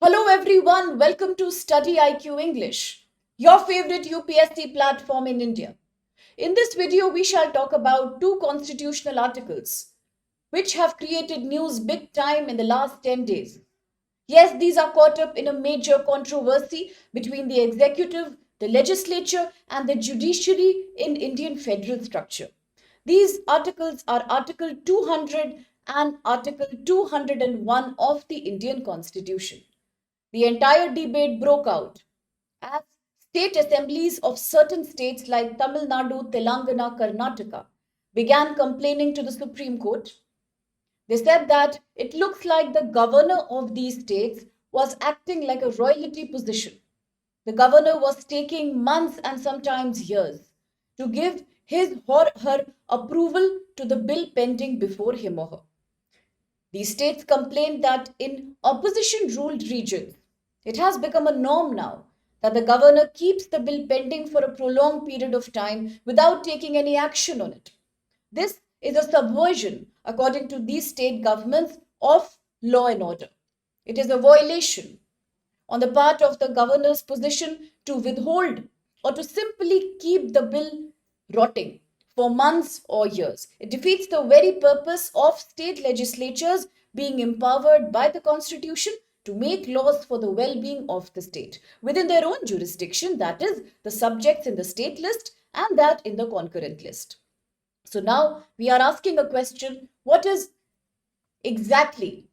Hello everyone, welcome to StudyIQ English, your favorite UPSC platform in India. In this video, we shall talk about two constitutional articles which have created news big time in the last 10 days. Yes, these are caught up in a major controversy between the executive, the legislature, and the judiciary in Indian federal structure. These articles are Article 200 and Article 201 of the Indian Constitution. The entire debate broke out as state assemblies of certain states like Tamil Nadu, Telangana, Karnataka began complaining to the Supreme Court. They said that it looks like the governor of these states was acting like a royalty position. The governor was taking months and sometimes years to give his or her approval to the bill pending before him or her. These states complained that in opposition ruled regions, it has become a norm now that the governor keeps the bill pending for a prolonged period of time without taking any action on it. This is a subversion, according to these state governments, of law and order. It is a violation on the part of the governor's position to withhold or to simply keep the bill rotting for months or years. It defeats the very purpose of state legislatures being empowered by the Constitution to make laws for the well being of the state within their own jurisdiction, that is, the subjects in the state list and that in the concurrent list. So now we are asking a question: what is exactly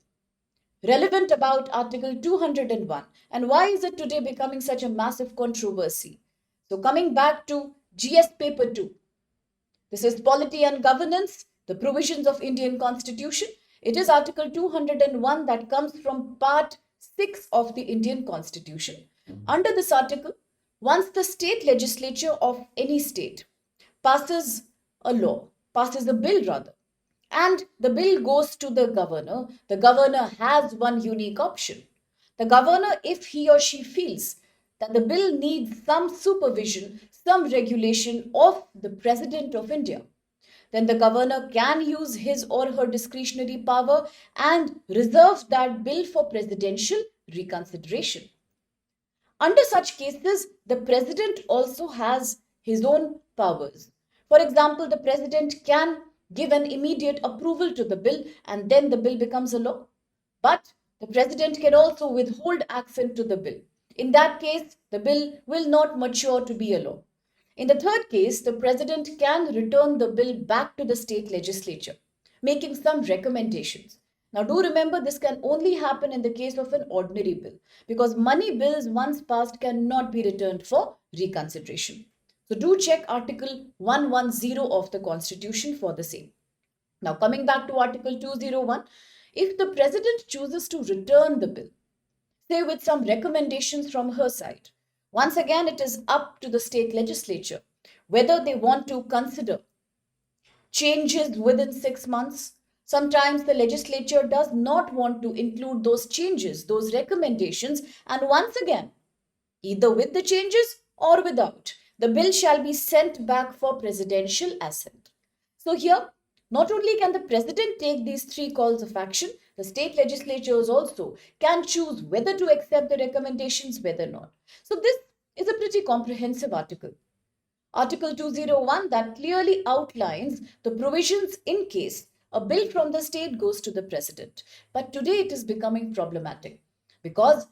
relevant about Article 201 and why is it today becoming such a massive controversy? So, coming back to GS paper 2, this is polity and governance, the provisions of Indian Constitution. It is Article 201 that comes from Part 6 of the Indian Constitution. Under this article, once the state legislature of any state passes a law, passes a bill rather, and the bill goes to the governor has one unique option. The governor, if he or she feels that the bill needs some supervision, some regulation of the President of India, then the governor can use his or her discretionary power and reserve that bill for presidential reconsideration. Under such cases, the president also has his own powers. For example, the president can give an immediate approval to the bill and then the bill becomes a law. But the president can also withhold action to the bill. In that case, the bill will not mature to be a law. In the third case, the president can return the bill back to the state legislature, making some recommendations. Now, do remember this can only happen in the case of an ordinary bill because money bills, once passed, cannot be returned for reconsideration. So, do check Article 110 of the Constitution for the same. Now, coming back to Article 201, if the president chooses to return the bill, say with some recommendations from her side, once again it is up to the state legislature whether they want to consider changes within 6 months. Sometimes the legislature does not want to include those changes, those recommendations, and once again, either with the changes or without, the bill shall be sent back for presidential assent. So here, not only can the president take these three calls of action, the state legislatures also can choose whether to accept the recommendations, whether not. So this is a pretty comprehensive article. Article 201 that clearly outlines the provisions in case a bill from the state goes to the president. But today it is becoming problematic because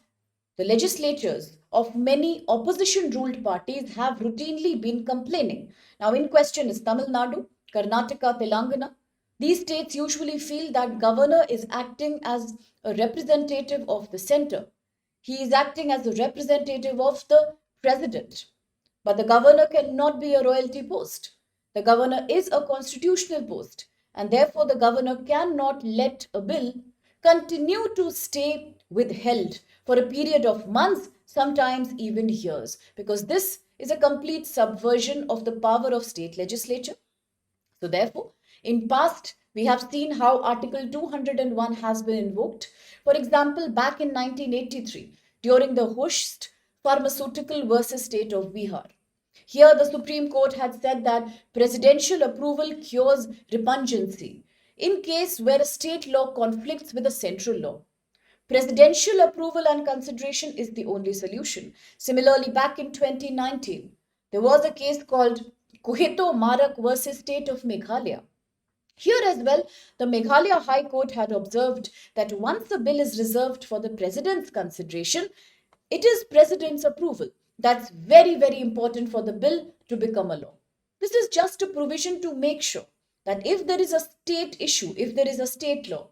the legislatures of many opposition ruled parties have routinely been complaining. Now, in question is Tamil Nadu, Karnataka, Telangana. These states usually feel that governor is acting as a representative of the center. He is acting as a representative of the president. But the governor cannot be a royalty post. The governor is a constitutional post, and therefore the governor cannot let a bill continue to stay withheld for a period of months, sometimes even years, because this is a complete subversion of the power of state legislature. So therefore, in past, we have seen how Article 201 has been invoked. For example, back in 1983, during the Hoechst Pharmaceutical versus State of Bihar. Here, the Supreme Court had said that presidential approval cures repugnancy in case where a state law conflicts with a central law. Presidential approval and consideration is the only solution. Similarly, back in 2019, there was a case called Kohito Marak versus State of Meghalaya. Here as well, the Meghalaya High Court had observed that once a bill is reserved for the President's consideration, it is President's approval. That's very, very important for the bill to become a law. This is just a provision to make sure that if there is a state issue, if there is a state law,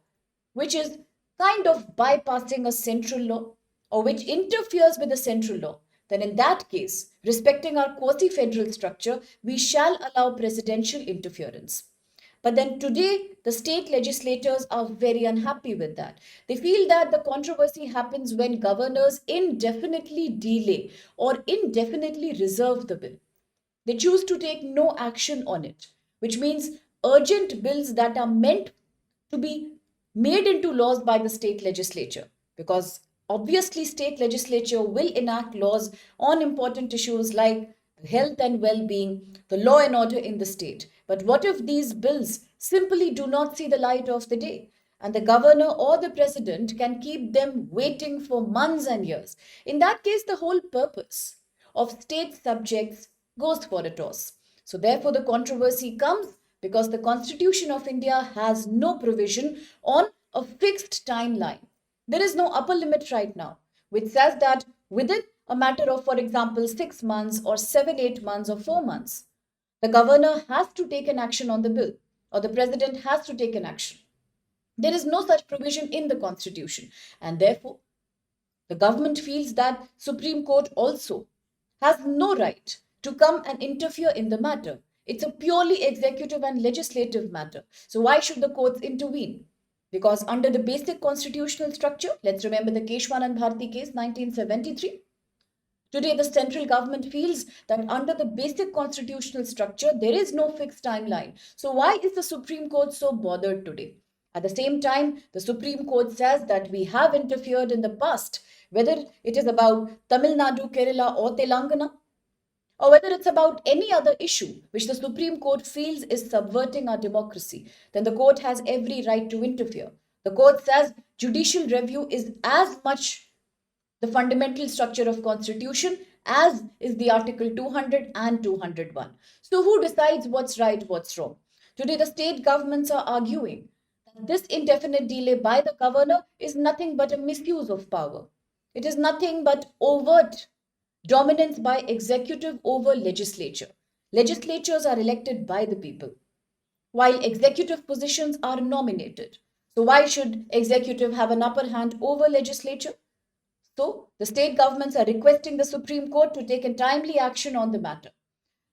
which is kind of bypassing a central law or which interferes with the central law, then in that case, respecting our quasi-federal structure, we shall allow presidential interference. But then today, the state legislators are very unhappy with that. They feel that the controversy happens when governors indefinitely delay or indefinitely reserve the bill. They choose to take no action on it, which means urgent bills that are meant to be made into laws by the state legislature, because obviously state legislature will enact laws on important issues like health and well-being, the law and order in the state. But what if these bills simply do not see the light of the day, and the governor or the president can keep them waiting for months and years? In that case, the whole purpose of state subjects goes for a toss. So therefore the controversy comes because the Constitution of India has no provision on a fixed timeline. There is no upper limit right now, which says that within a matter of, for example, 6 months or 7, 8 months or 4 months, the governor has to take an action on the bill or the president has to take an action. There is no such provision in the Constitution, and therefore the government feels that Supreme Court also has no right to come and interfere in the matter. It's a purely executive and legislative matter. So why should the courts intervene? Because under the basic constitutional structure, let's remember the Keshwanand Bharati case 1973. Today, the central government feels that under the basic constitutional structure, there is no fixed timeline. So why is the Supreme Court so bothered today? At the same time, the Supreme Court says that we have interfered in the past, whether it is about Tamil Nadu, Kerala or Telangana, or whether it's about any other issue which the Supreme Court feels is subverting our democracy, then the court has every right to interfere. The court says judicial review is as much the fundamental structure of constitution as is the article 200 and 201. So who decides what's right, what's wrong? Today the state governments are arguing that this indefinite delay by the governor is nothing but a misuse of power. It is nothing but overt dominance by executive over legislature. Legislatures are elected by the people, while executive positions are nominated. So why should executive have an upper hand over legislature? So the state governments are requesting the Supreme Court to take a timely action on the matter.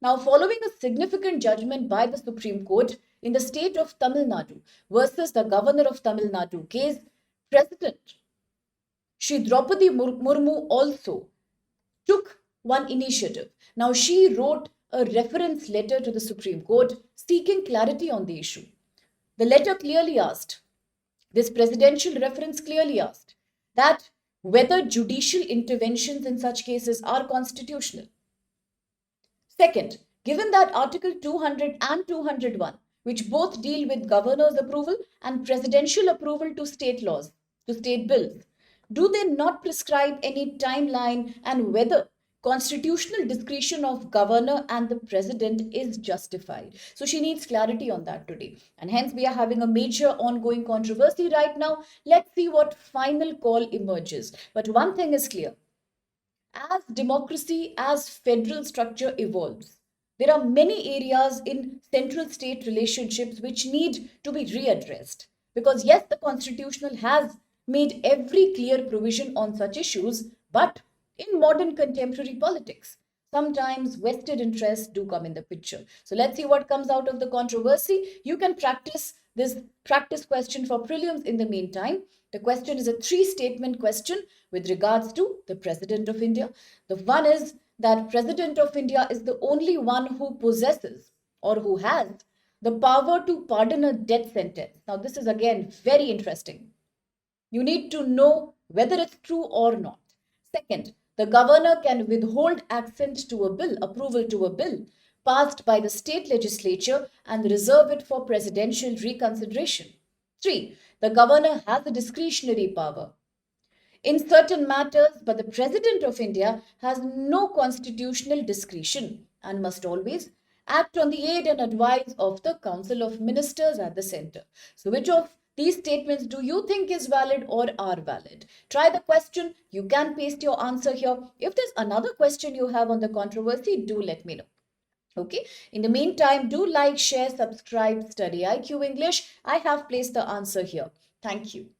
Now, following a significant judgment by the Supreme Court in the state of Tamil Nadu versus the governor of Tamil Nadu case, President Shri Draupadi Murmu also took one initiative. Now, she wrote a reference letter to the Supreme Court seeking clarity on the issue. The letter clearly asked, this presidential reference clearly asked, that whether judicial interventions in such cases are constitutional. Second, given that Article 200 and 201, which both deal with governor's approval and presidential approval to state laws, to state bills, do they not prescribe any timeline and whether constitutional discretion of governor and the president is justified? So she needs clarity on that today. And hence we are having a major ongoing controversy right now. Let's see what final call emerges. But one thing is clear. As democracy, as federal structure evolves, there are many areas in central state relationships which need to be readdressed. Because yes, the constitutional has made every clear provision on such issues, but in modern contemporary politics, sometimes vested interests do come in the picture. So let's see what comes out of the controversy. You can practice this practice question for prelims in the meantime. The question is a 3-statement question with regards to the President of India. The one is that President of India is the only one who possesses or who has the power to pardon a death sentence. Now this is again very interesting. You need to know whether it's true or not. Second, the governor can withhold assent to a bill, approval to a bill passed by the state legislature and reserve it for presidential reconsideration. 3. The governor has a discretionary power in certain matters, but the President of India has no constitutional discretion and must always act on the aid and advice of the Council of Ministers at the center. So, which of these statements do you think is valid or are valid? Try the question. You can paste your answer here. If there's another question you have on the controversy, do let me know. Okay. In the meantime, do like, share, subscribe, study IQ English. I have placed the answer here. Thank you.